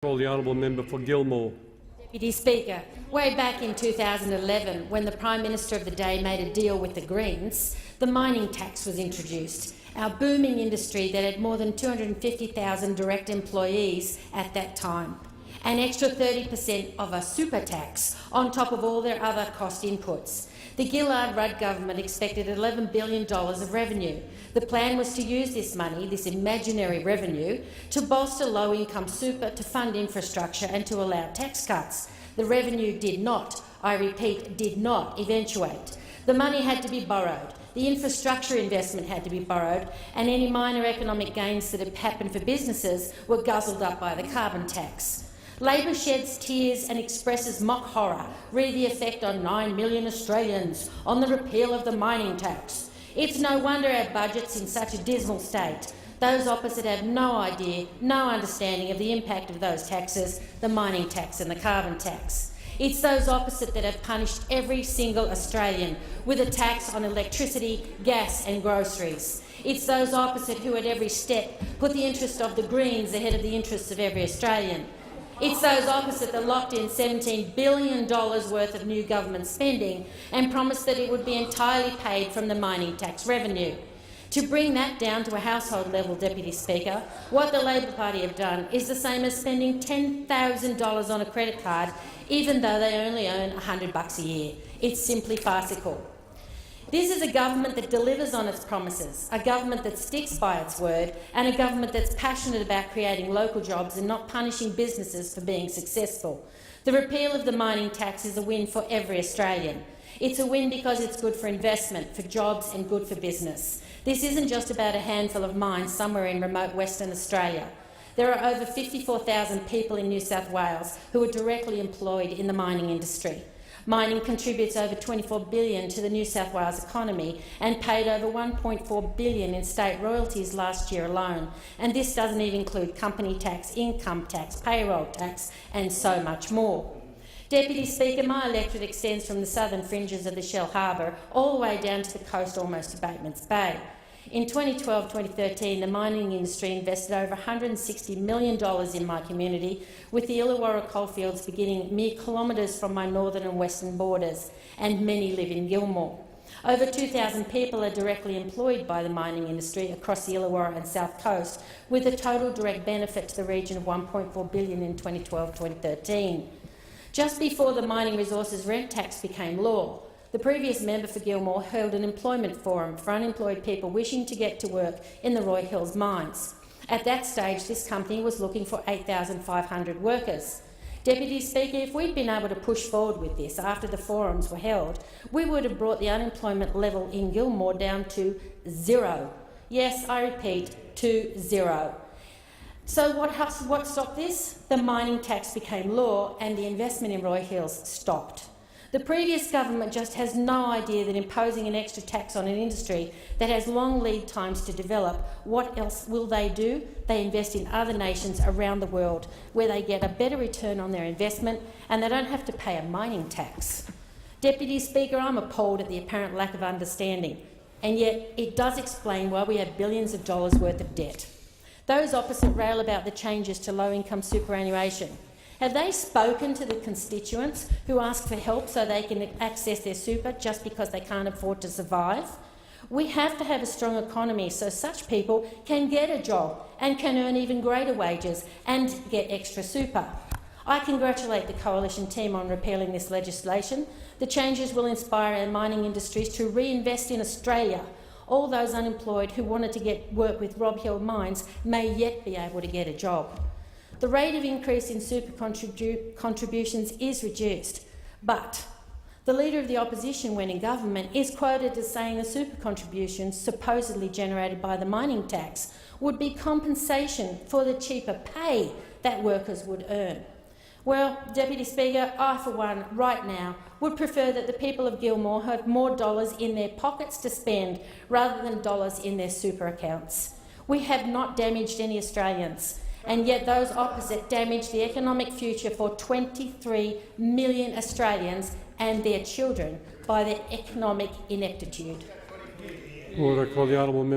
Call the honourable member for Gilmore. Deputy Speaker, way back in 2011, when the Prime Minister of the day made a deal with the Greens, the mining tax was introduced. Our booming industry that had more than 250,000 direct employees at that time. An extra 30% of a super tax on top of all their other cost inputs. The Gillard-Rudd government expected $11 billion of revenue. The plan was to use this money, this imaginary revenue, to bolster low-income super, to fund infrastructure and to allow tax cuts. The revenue did not, I repeat, did not eventuate. The money had to be borrowed. The infrastructure investment had to be borrowed, and any minor economic gains that had happened for businesses were guzzled up by the carbon tax. Labor sheds tears and expresses mock horror re the effect on 9 million Australians on the repeal of the mining tax. It's no wonder our budget's in such a dismal state. Those opposite have no idea, no understanding of the impact of those taxes, the mining tax and the carbon tax. It's those opposite that have punished every single Australian with a tax on electricity, gas and groceries. It's those opposite who at every step put the interest of the Greens ahead of the interests of every Australian. It's those opposite that locked in $17 billion worth of new government spending and promised that it would be entirely paid from the mining tax revenue. To bring that down to a household level, Deputy Speaker, what the Labor Party have done is the same as spending $10,000 on a credit card, even though they only earn $100 a year. It's simply farcical. This is a government that delivers on its promises, a government that sticks by its word, and a government that's passionate about creating local jobs and not punishing businesses for being successful. The repeal of the mining tax is a win for every Australian. It's a win because it's good for investment, for jobs and good for business. This isn't just about a handful of mines somewhere in remote Western Australia. There are over 54,000 people in New South Wales who are directly employed in the mining industry. Mining contributes over $24 billion to the New South Wales economy and paid over $1.4 billion in state royalties last year alone. And this doesn't even include company tax, income tax, payroll tax and so much more. Deputy Speaker, my electorate extends from the southern fringes of the Shell Harbour all the way down to the coast almost to Batemans Bay. In 2012-2013, the mining industry invested over $160 million in my community, with the Illawarra coalfields beginning mere kilometres from my northern and western borders, and many live in Gilmore. Over 2,000 people are directly employed by the mining industry across the Illawarra and South Coast, with a total direct benefit to the region of $1.4 billion in 2012-2013. Just before the mining resources rent tax became law, the previous member for Gilmore held an employment forum for unemployed people wishing to get to work in the Roy Hills mines. At that stage, this company was looking for 8,500 workers. Deputy Speaker, if we'd been able to push forward with this after the forums were held, we would have brought the unemployment level in Gilmore down to 0. Yes, I repeat, to 0. So what stopped this? The mining tax became law and the investment in Roy Hills stopped. The previous government just has no idea that imposing an extra tax on an industry that has long lead times to develop, what else will they do? They invest in other nations around the world where they get a better return on their investment and they don't have to pay a mining tax. Deputy Speaker, I'm appalled at the apparent lack of understanding, and yet it does explain why we have billions of dollars worth of debt. Those opposite rail about the changes to low-income superannuation. Have they spoken to the constituents who ask for help so they can access their super just because they can't afford to survive? We have to have a strong economy so such people can get a job and can earn even greater wages and get extra super. I congratulate the Coalition team on repealing this legislation. The changes will inspire our mining industries to reinvest in Australia. All those unemployed who wanted to get work with Rob Hill Mines may yet be able to get a job. The rate of increase in super contributions is reduced, but the Leader of the Opposition, when in government, is quoted as saying the super contributions supposedly generated by the mining tax would be compensation for the cheaper pay that workers would earn. Well, Deputy Speaker, I for one, right now, would prefer that the people of Gilmore have more dollars in their pockets to spend rather than dollars in their super accounts. We have not damaged any Australians, and yet those opposite damage the economic future for 23 million Australians and their children by their economic ineptitude. Order. Call the honourable member.